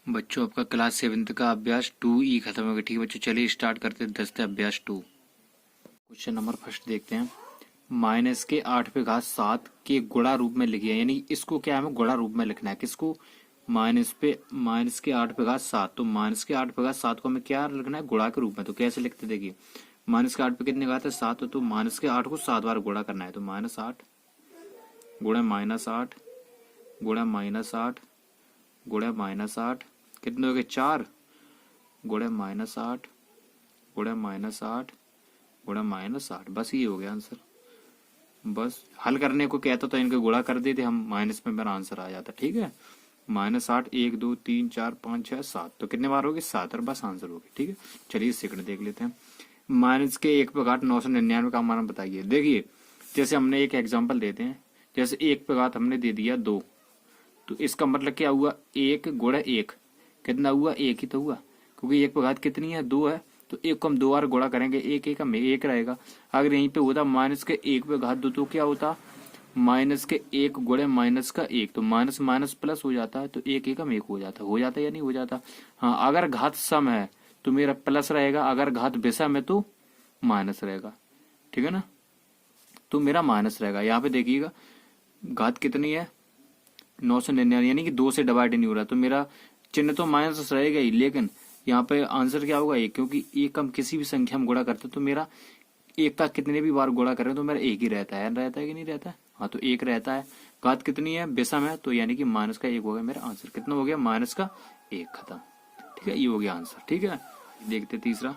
बच्चों आपका class 7th का अभ्यास 2E खत्म हो गया। ठीक है बच्चों, चलिए स्टार्ट करते हैं 10 अभ्यास 2। क्वेश्चन नंबर फर्स्ट देखते हैं। माइनस के 8 पे घात 7 के गुणा रूप में लिखिए, यानी इसको क्या हमें गुणा रूप में लिखना है। किसको? माइनस के 8 पे घात 7। तो माइनस के 8 पे घात 7 को हमें क्या लिखना है? गुणा के रूप में। तो कैसे लिखते देखिए, माइनस के 8 पे कितने घात है? 7। तो माइनस के 8 को 7 बार गुणा करना है। तो -8 गुणा -8 गुणा -8 गुणा -8 कितने हो गए? 4 गुणा -8 गुणा -8 गुणा -8। बस ये हो गया आंसर। बस हल करने को कहता तो इनके गुणा कर देते हम, माइनस में मेरा आंसर आ जाता। ठीक है, -8 1 2 3 4 5 6 7। तो कितने बार होगी? 7, और बस आंसर हो गया। ठीक है, चलिए सेकंड देख लेते हैं। माइनस के 1 पे घात 999 का मान बताइए। देखिए, जैसे हमने एक एग्जाम्पल देते हैं, जैसे 1 पे घात हमने दे दिया 2, तो इसका मतलब क्या हुआ? 1 गुणा 1 कितना हुआ? 1 ही तो हुआ, क्योंकि 1 पे घात कितनी है? 2 है। तो 1 को हम 2 बार गुणा करेंगे, 1 1 में 1 रहेगा। अगर यहीं पे होता माइनस के 1 पे घात 2, तो क्या होता? माइनस के 1 गुणे माइनस का 1, तो माइनस माइनस प्लस हो जाता है, तो 1 1 में 1 हो जाता। हो जाता या नहीं हो जाता? हाँ, अगर घात सम है तो मेरा प्लस रहेगा, अगर घात विषम है तो माइनस रहेगा। ठीक है ना, तो मेरा माइनस रहेगा। यहाँ पे देखिएगा घात कितनी है? 999, यानी कि 2 से डिवाइड नहीं हो रहा, तो मेरा चिन्ह तो माइनस रहेगा ही, लेकिन यहाँ पे आंसर क्या होगा? 1, क्योंकि 1 हम किसी भी संख्या में गुणा करते तो मेरा 1 का कितने भी बार गुणा करें तो मेरा 1 ही रहता है। रहता है कि नहीं रहता है? हाँ, तो 1 रहता है। घात कितनी है? विषम है, तो यानी कि माइनस का 1 हो गया मेरा आंसर। कितना हो गया? माइनस का 1। खत्म। ठीक है, ये हो गया आंसर। ठीक है, देखते तीसरा।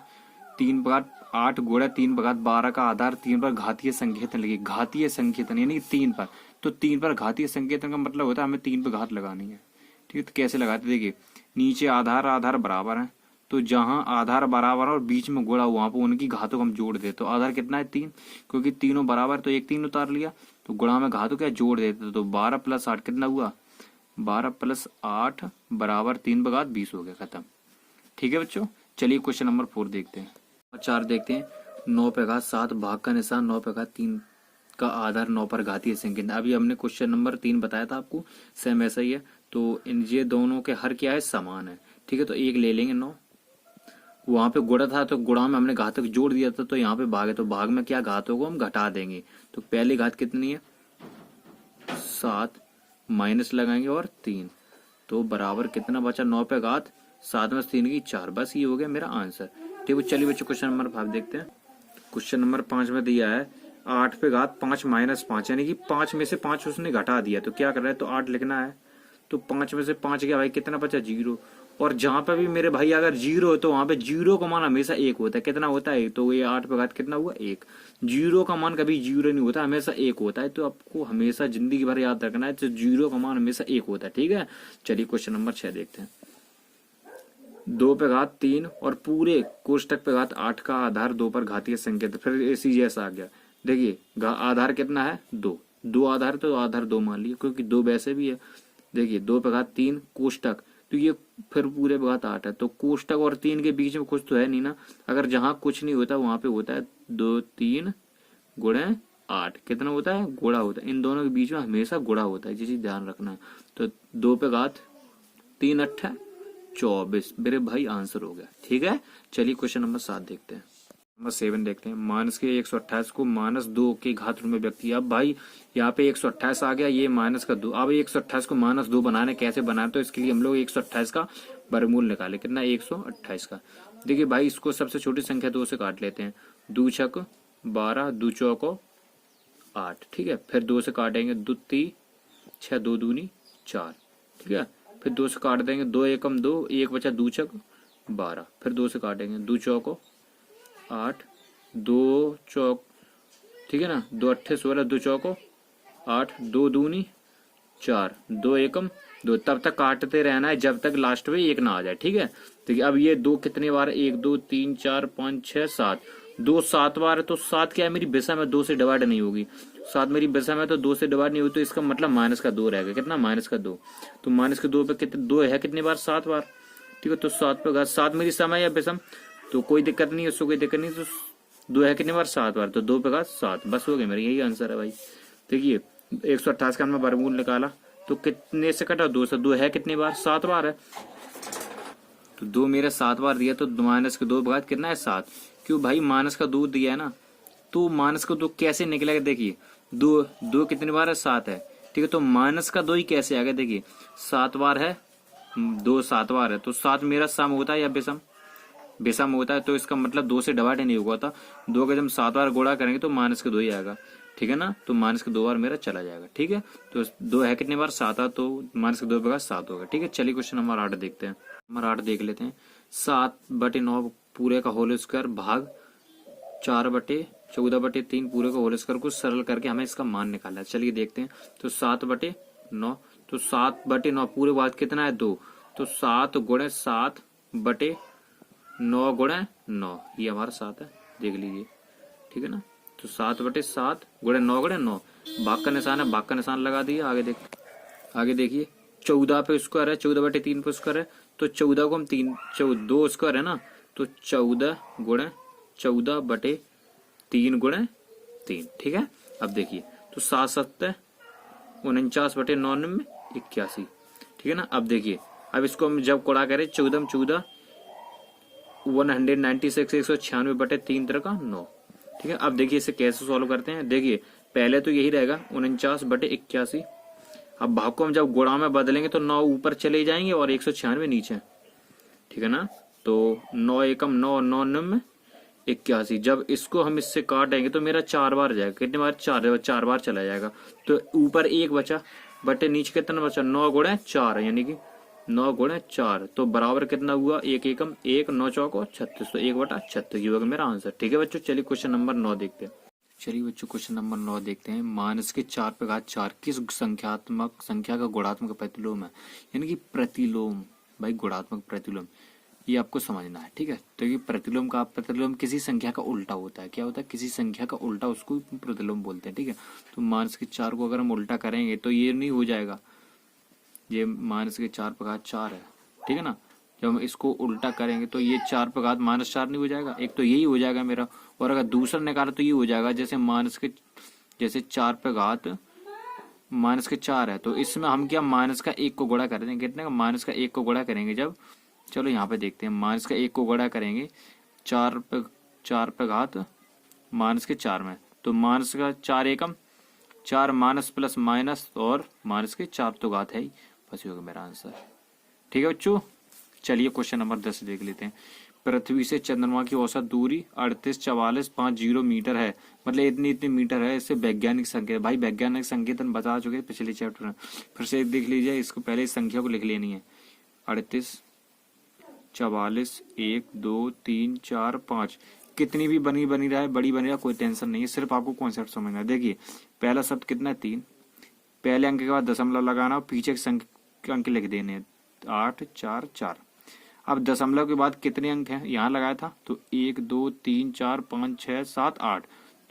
3 बघात 8 गुणा 3 बघात 12 का आधार 3 पर घातीय संकेतन लिखिए। घातीय संकेतन यानी 3 पर, तो 3 पर घातीय संकेतन का मतलब होता है हमें 3 पर घात लगानी है। ठीक है, तो कैसे लगाते? देखिए, नीचे आधार आधार बराबर है, तो जहां आधार बराबर और बीच में गुणा वहां पर उनकी घातों को हम जोड़ देते। तो आधार कितना है? 3, क्योंकि तीनों बराबर, तो 1 3 उतार लिया, तो गुणा में घातों क्या जोड़ देते। तो 12 + 8 कितना हुआ? 12 + 8 बराबर 3 बघात 20 हो गया। खत्म। ठीक है बच्चों, चलिए क्वेश्चन नंबर 4 देखते हैं। 4 देखते हैं। 9 पे घात 7 भाग का निशान 9 पे घात 3 का आधार 9 पर घातीय संकेतन। अभी हमने क्वेश्चन नंबर 3 बताया था आपको, सेम ऐसा ही है। तो इन ये दोनों के हर क्या है? समान है। ठीक है, तो 1 ले लेंगे। 9 वहां पे गुणा था, तो गुणा में हमने घातक जोड़ दिया था, तो यहाँ पे भाग है, तो भाग में क्या घातों को हम घटा देंगे। तो पहली घात कितनी है? 7, माइनस लगाएंगे और 3, तो बराबर कितना बचा? 9 पे घात 7 में 3 की 4। बस ये हो गया मेरा आंसर। ठीक है, चलिए बच्चों क्वेश्चन नंबर 5 देखते हैं। क्वेश्चन नंबर 5 में दिया है 8 पे घात 5 - 5, यानी कि 5 में से 5 उसने घटा दिया। तो क्या कर रहा है? तो 8 लिखना है। तो 5 में से 5 गया भाई, कितना बचा? 0। और जहां पे भी मेरे भाई अगर 0 है तो वहां पे 0 का मान हमेशा 1 होता है। कितना होता है? तो ये 8 पे घात कितना हुआ? 1। 0 का मान कभी 0 नहीं होता, हमेशा 1 होता है। तो आपको हमेशा जिंदगी भर याद रखना है, तो 0 का मान हमेशा 1 होता है। ठीक है, चलिए क्वेश्चन नंबर 6 देखते हैं। 2 पे घात 3 और पूरे कोष्टक पे घात 8 का आधार 2 पर घातीय संकेत। फिर ऐसी जैसा आ गया। देखिए आधार कितना है? 2 आधार, तो आधार 2 मान लिया, क्योंकि 2 वैसे भी है। देखिए 2 पे घात 3 कोष्टक, तो ये फिर पूरे पे घात 8 है, तो कोष्टक और 3 के बीच में कुछ तो है नहीं ना। अगर जहां कुछ नहीं होता वहां पे होता है 2 3 गुणे 8। कितना होता है? गुणा होता है। इन दोनों के बीच में हमेशा गुणा होता है, ये चीज ध्यान रखना है। तो 2 पे घात 3 8 24 मेरे भाई आंसर हो गया। ठीक है, चलिए क्वेश्चन नंबर 7 देखते हैं। नंबर 7 देखते हैं। माइनस के 128 को -2 के घात रूप में व्यक्त किया। अब भाई यहाँ पे 128 आ गया, ये माइनस का 2। अब 128 को -2 बनाने कैसे बनाए? तो इसके लिए हम लोग 128 का वर्गमूल निकाले। कितना? 128 का। देखिए भाई, इसको सबसे छोटी संख्या 2 से काट लेते हैं। 2 छक 12, 2 चौक 8। ठीक है, फिर 2 से काटेंगे, 2 3 6, 2 दूनी 4। ठीक है, फिर 2 से काट देंगे, 2 एकम 2, 1 बचा 2 छक 12। फिर 2 से काटेंगे, 2 चौक 8, 2 चौक, ठीक है ना, 2 अट्ठे 16, 2 चौक 8, 2 दूनी 4, 2 एकम 2। तब तक काटते रहना है जब तक लास्ट में 1 ना आ जाए। ठीक है, तो अब ये 2 कितने बार? 1 2 3 4 5 6 7, 2 7 बार है, तो 7 क्या है? मेरी विषम है, 2 से डिवाइड नहीं होगी। 7 मेरी विषम है, तो 2 से डिवाइड नहीं होगी, तो इसका मतलब माइनस का 2 रहेगा। कितना? माइनस का 2। तो माइनस के 2 पे कितने? 2 है कितनी बार? 7 बार। ठीक है, तो 7 पे 7 मेरी सम है या विषम? तो कोई दिक्कत नहीं है, उसको कोई दिक्कत नहीं। तो 2 है कितनी बार? 7 बार, तो 2 पे 7। बस हो गया मेरा, यही आंसर है भाई। देखिए 128 का हमने वर्गमूल निकाला, तो कितने से कटा? 2 से। 2 है कितनी बार? 7 बार है। तो 2 मेरा 7 बार दिया, तो माइनस के 2 घात कितना है 7। क्यों भाई, माइनस का 2 दिया है ना, तो माइनस का 2 कैसे निकलेगा, देखिए 2 कितनी बार है 7 है, ठीक है। तो माइनस का 2 ही कैसे आ गया, देखिए 7 बार है, 2 7 बार है, तो 7 मेरा सम होता है या विषम, विषम होता है, तो इसका मतलब 2 से डिवाइड नहीं हुआ था। 2 का जब 7 बार गुणा करेंगे तो माइनस के 2 ही आएगा, ठीक है ना। तो माइनस के 2 बार मेरा चला जाएगा, ठीक है। तो 2 है कितनी बार 7 है, तो माइनस के 2 बगा 7 होगा, ठीक है। चलिए क्वेश्चन नंबर 8 देखते हैं। नंबर 8 देख लेते हैं। 7/9 पूरे का होल स्क्वायर भाग 4/14/3 पूरे का होल स्क्वायर को सरल करके हमें इसका मान निकालना है। चलिए देखते हैं। तो 7/9, तो 7/9 पूरे बाद कितना है 2, तो 7 गुणे 7/9 गुणे 9, ये हमारा 7 है, देख लीजिए, ठीक है ना। तो 7/7 गुणे 9 गुणे 9, भाग का निशान है, भाग का निशान लगा दिए। आगे देखिए 14 पे स्क्वायर है, 14/3 पे स्क्वायर है, तो 14 को हम 2 स्क्वायर है ना, तो 14 गुणे 14/3 गुणे 3, ठीक है। अब देखिए तो 7×7 49/9 81, ठीक है ना। अब देखिए, अब इसको हम जब गुणा करें 14 196 196/3 का 9, ठीक है। अब देखिए इसे कैसे सॉल्व करते हैं, देखिए पहले तो यही रहेगा 49/81। अब भाग को हम जब गुणा में बदलेंगे तो 9 ऊपर चले जाएंगे और 196 नीचे, ठीक है ना। तो 9 एकम 9 9 9 81, जब इसको हम इससे काटेंगे तो मेरा 4 बार जाएगा, कितने बार 4 बार चला जाएगा। तो ऊपर 1 बचा, बटे नीचे कितना बचा 9 गुणे 4, यानी कि 9 गुणे 4, तो बराबर कितना हुआ 1 एकम 1 9 चौको 36, तो 1/36 ये होगा मेरा आंसर, ठीक है बच्चों। चलिए क्वेश्चन नंबर 9 देखते हैं। चलिए बच्चों क्वेश्चन नंबर 9 देखते हैं। माइनस के 4 पे घात 4 किस संख्यात्मक संख्या का गुणात्मक प्रतिलोम है, यानी कि प्रतिलोम, भाई गुणात्मक प्रतिलोम ये आपको समझना है, ठीक है। तो ये प्रतिलोम किसी संख्या का उल्टा होता है, क्या होता है, किसी संख्या का उल्टा, उसको प्रतिलोम बोलते हैं, ठीक है। तो माइनस के 4 को अगर हम उल्टा करेंगे तो ये नहीं हो जाएगा, ये माइनस के 4 पे घात 4 है, ठीक है ना। जब हम इसको उल्टा करेंगे तो ये 4 पे घात -4 नहीं हो जाएगा, एक तो यही हो जाएगा मेरा, और अगर दूसरा निकाला तो ये हो जाएगा, जैसे 4 पे घात माइनस के 4 है, तो इसमें हम क्या माइनस का 1 को गुणा कर देंगे, कितने का माइनस का 1 को गुणा करेंगे जब, चलो यहाँ पे देखते हैं, माइनस का 1 को गुणा करेंगे 4 पे घात माइनस के 4 में, तो माइनस का 4 एकम 4 माइनस प्लस माइनस और माइनस के 4 तो घात है ही, बस ये होगा मेरा आंसर, ठीक है बच्चों। चलिए क्वेश्चन नंबर 10 देख लेते हैं। पृथ्वी से चंद्रमा की औसत दूरी 38,44,50 मीटर है, मतलब इतनी मीटर है। इससे वैज्ञानिक संकेत, भाई वैज्ञानिक संकेतन बता चुके पिछले चैप्टर में, फिर से देख लीजिए, इसको पहले इस संख्या को लिख लेनी है, 38 44 1 2 3 4 5, कितनी भी बनी रहा है, बड़ी बनी रहा, कोई टेंशन नहीं है, सिर्फ आपको कॉन्सेप्ट समझना है। देखिए पहला शब्द कितना है 3, पहले अंक के बाद दशमलव लगाना और पीछे के अंक लिख देने हैं 8 4 4। अब दशमलव के बाद कितने अंक हैं, यहाँ लगाया था, तो 1 2 3 4 5 6 7 8,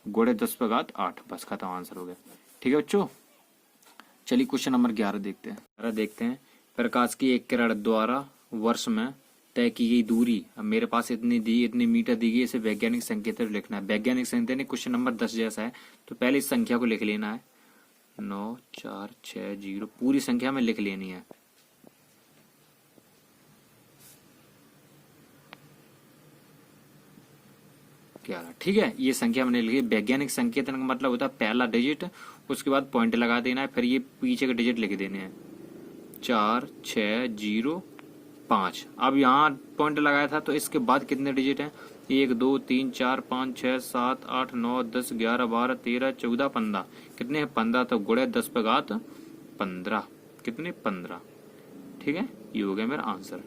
गुणे 10 पे घात 8, बस खत्म, आंसर हो गया, ठीक है बच्चों। चलिए क्वेश्चन नंबर 11 देखते हैं। प्रकाश की एक किरण द्वारा वर्ष में तय की गई दूरी, अब मेरे पास इतनी मीटर दी गई, इसे वैज्ञानिक संकेत लिखना है। वैज्ञानिक संकेत क्वेश्चन नंबर 10 जैसा है, तो पहले इस संख्या को लिख लेना है 9 4 6 0, पूरी संख्या में लिख लेनी है। ठीक है, ये संख्या मैंने लिखी। वैज्ञानिक संकेतन का मतलब होता है पहला डिजिट, उसके बाद पॉइंट लगा देना है, फिर ये पीछे के डिजिट लिख देने हैं 4 6 0 5। अब यहाँ पॉइंट लगाया था, तो इसके बाद कितने डिजिट हैं, 1 2 3 4 5 6 7 8 9 10 11 12 13 14 15, कितने हैं 15, तो गुणे 10 पे घात 15, कितने 15, ठीक है, ये हो गया मेरा आंसर,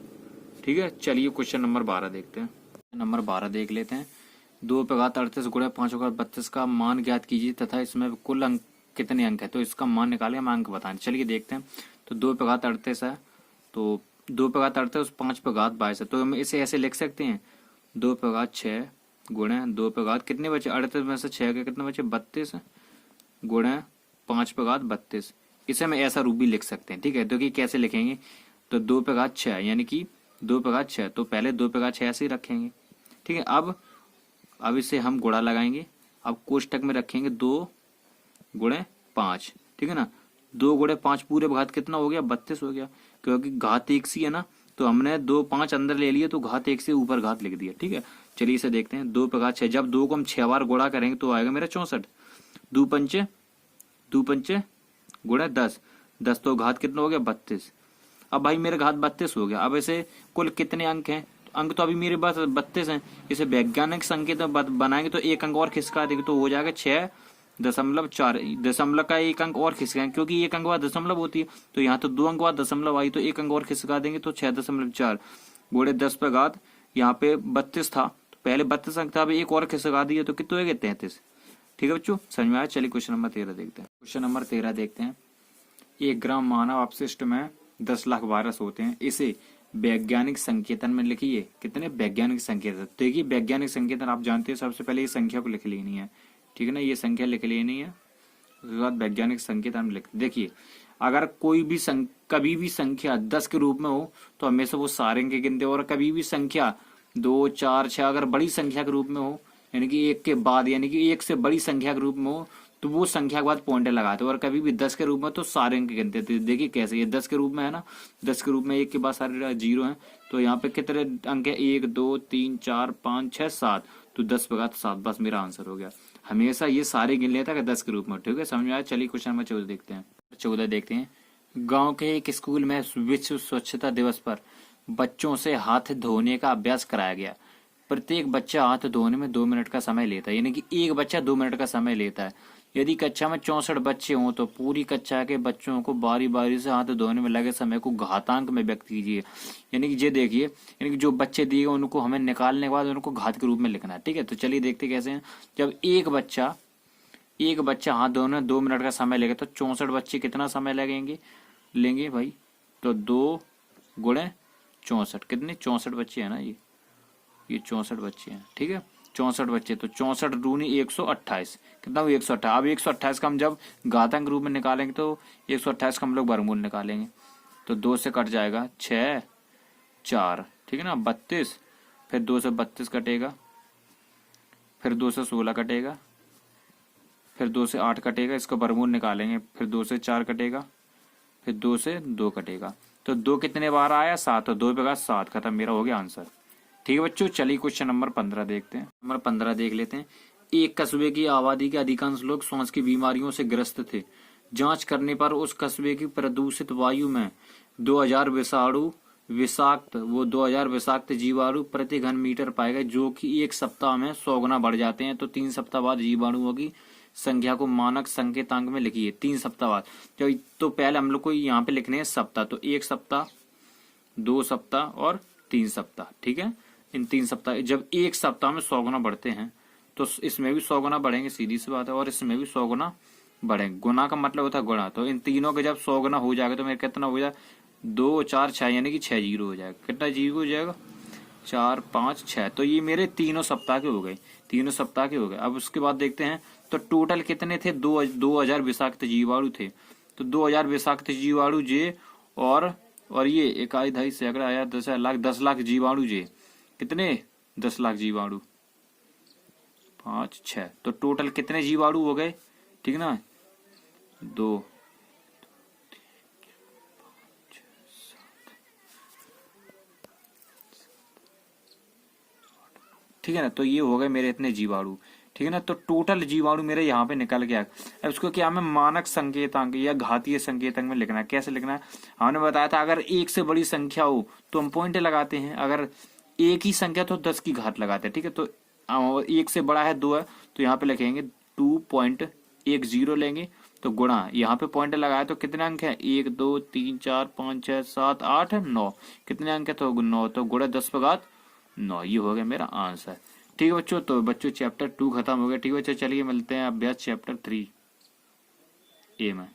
ठीक है। चलिए क्वेश्चन नंबर 12 देखते हैं। नंबर 12 देख लेते हैं। 2 पे घात 38 गुणे 5 होकर 32 का मान ज्ञात कीजिए तथा इसमें कुल अंक कितने अंक है, तो इसका मान निकाले, हम अंक बताएं। चलिए देखते हैं। तो 2 पे घात 38 है, तो 2 पे घात 38 5 पे घात 22 है, तो हम इसे ऐसे लिख सकते हैं 2 पे घात 6 गुणे 2 पे घात कितने बचे 38 में से 6 के कितने बचे 32 गुणे 5 पे घात 32, इसे हम ऐसा रूप भी लिख सकते हैं, ठीक है। तो कि कैसे लिखेंगे, तो 2 पे घात 6 यानी कि 2 पे घात 6, तो पहले 2 पे घात 6 ऐसे ही रखेंगे, ठीक है। अब इसे हम गुणा लगाएंगे, अब कोष्टक में रखेंगे 2 गुणे 5, ठीक है ना। 2 गुणे 5 पूरे घात कितना हो गया 32 हो गया, क्योंकि घात एक सी है ना, तो हमने 2 5 अंदर ले लिए तो घात 1 से ऊपर घात लिख दिया। ठीक है, चलिए इसे देखते हैं। 2 पे घात 6, जब 2 को हम 6 बार गुणा करेंगे तो आएगा मेरा 64। 2 पंचे गुणे 10, 10 तो घात कितना हो गया 32। अब भाई मेरे घात 32 हो गया। अब इसे कुल कितने अंक हैं? अंक तो अभी मेरे पास 32 हैं। इसे वैज्ञानिक संकेत बनाएंगे तो एक अंक और खिसका देंगे तो हो जाएगा 6.4। दशमलव का एक अंक और खिसकाएंगे क्योंकि एक अंक बाद दशमलव होती है, तो यहाँ तो 2 अंक बाद दशमलव आई तो एक अंक और खिसका देंगे तो 6.4 गुणे 10 पे घात, यहाँ पे 32 था तो पहले 32 अंक था, अभी एक और खिसका दिया तो कितने हो गए 33। ठीक है बच्चों, समझ में आया? चलिए क्वेश्चन नंबर 13 देखते हैं। क्वेश्चन नंबर 13 देखते हैं। 1 ग्राम मानव अपशिष्ट में 10 लाख वायरस होते हैं, इसे वैज्ञानिक संकेतन में लिखिए। कितने? वैज्ञानिक संकेतन। देखिए वैज्ञानिक संकेतन आप जानते हैं, सबसे पहले ये संख्या को लिख लेनी है। ठीक है ना, ये संख्या लिख लेनी है, उसके बाद वैज्ञानिक संकेतन में लिख। देखिए अगर कोई भी कभी भी संख्या 10 के रूप में हो तो हमेशा वो सारे अंक गिनते हो, और कभी भी संख्या 2 4 6 अगर बड़ी संख्या के रूप में हो, यानी कि 1 के बाद, यानी कि 1 से बड़ी संख्या के रूप में हो, तो वो संख्या के बाद पॉइंट लगाते हो। और कभी भी 10 के रूप में तो सारे अंक गिनते थे। देखिए कैसे, ये 10 के रूप में है ना, 10 के रूप में 1 के बाद सारे 0 हैं, तो यहाँ पे कितने अंक है? 1 2 3 4 5 6 7, तो 10 पे घात 7, बस मेरा आंसर हो गया। हमेशा ये सारे गिन लेता है 10 के रूप में। ठीक है, समझ में आया? चलिए क्वेश्चन नंबर 14 देखते हैं। 14 देखते हैं। गांव के एक स्कूल में विश्व स्वच्छता दिवस पर बच्चों से हाथ धोने का अभ्यास कराया गया। प्रत्येक बच्चा हाथ धोने में 2 मिनट का समय लेता है, यानी कि एक बच्चा 2 मिनट का समय लेता है। यदि कक्षा में 64 बच्चे हों तो पूरी कक्षा के बच्चों को बारी बारी से हाथ धोने में लगे समय को घातांक में व्यक्त कीजिए। यानी कि ये देखिए, यानी कि जो बच्चे दिए उनको हमें निकालने के बाद उनको घात के रूप में लिखना है। ठीक है, तो चलिए देखते कैसे हैं। जब एक बच्चा हाथ धोने में 2 मिनट का समय लेगा तो 64 बच्चे कितना समय लेंगे भाई? तो 2 गुणे 64, कितने? 64 बच्चे है ना, ये 64 बच्चे हैं। ठीक है, 64 बच्चे, तो 64 दूनी 128, कितना हुआ? 128। अब 128 का हम जब घातांक रूप में निकालेंगे तो 128 का हम लोग वर्गमूल निकालेंगे, तो 2 से कट जाएगा 6 4, ठीक है ना, 32, फिर 2 से 32 कटेगा, फिर 2 से 16 कटेगा, फिर 2 से 8 कटेगा, इसका वर्गमूल निकालेंगे, फिर 2 से 4 कटेगा, फिर 2 से 2 कटेगा, तो 2 कितने बार आया? 7, तो 2 पे का 7, खत्म, मेरा हो गया आंसर। ठीक है बच्चों, चलिए क्वेश्चन नंबर 15 देखते हैं। नंबर 15 देख लेते हैं। एक कस्बे की आबादी के अधिकांश लोग सांस की बीमारियों से ग्रस्त थे। जांच करने पर उस कस्बे की प्रदूषित वायु में 2000 विषाक्त जीवाणु प्रति घन मीटर पाए गए, जो कि एक सप्ताह में 100 गुना बढ़ जाते हैं। तो 3 सप्ताह बाद जीवाणुओं की संख्या को मानक संकेतांक में लिखिए। 3 सप्ताह बाद, तो पहले हम लोग को यहाँ पे लिखने हैं सप्ताह, तो 1 सप्ताह, 2 सप्ताह और 3 सप्ताह। ठीक है, इन 3 सप्ताह, जब एक सप्ताह में 100 गुना बढ़ते हैं तो इसमें भी 100 गुना बढ़ेंगे, सीधी सी बात है, और इसमें भी 100 गुना बढ़ेंगे। गुना का मतलब होता है गुणा, तो इन तीनों के जब 100 गुना हो जाएगा तो मेरे कितना हो जाएगा? 2 4 6, यानी कि 6 जीरो हो जाएगा। कितना जीरो हो जाएगा? 4 5 6, तो ये मेरे तीनों सप्ताह के हो गए, तीनों सप्ताह के हो गए। अब उसके बाद देखते हैं तो टोटल कितने थे? 2000 विषाक्त जीवाणु थे, तो 2000 विषाक्त जीवाणु जे और ये 1 2 3 सैकड़ा आया 10 लाख जीवाणु जे, कितने? 10 लाख जीवाणु, 5 6, तो टोटल कितने जीवाणु हो गए? ठीक ना, 2 ठीक है ना, तो ये हो गए मेरे इतने जीवाणु। ठीक है ना, तो टोटल जीवाणु मेरे यहाँ पे निकल गया। अब इसको क्या हमें मानक संकेतांक या घातीय संकेतांक में लिखना है। कैसे लिखना है? हमने बताया था अगर 1 से बड़ी संख्या हो तो हम पॉइंट लगाते हैं, अगर एक ही संख्या तो 10 की घात लगाते हैं। ठीक है, तो 1 से बड़ा है 2 है तो यहाँ पे लिखेंगे 2.10 लेंगे, तो गुणा, यहाँ पे पॉइंट लगाया तो कितने अंक है? 1 2 3 4 5 6 7 8 9, कितने अंक है? तो 9, तो गुणा 10 पे घात 9, ये हो गया मेरा आंसर। ठीक है बच्चों, तो बच्चों चैप्टर 2 खत्म हो गया। ठीक है बच्चों, चलिए मिलते हैं अभ्यास चैप्टर 3 ए में।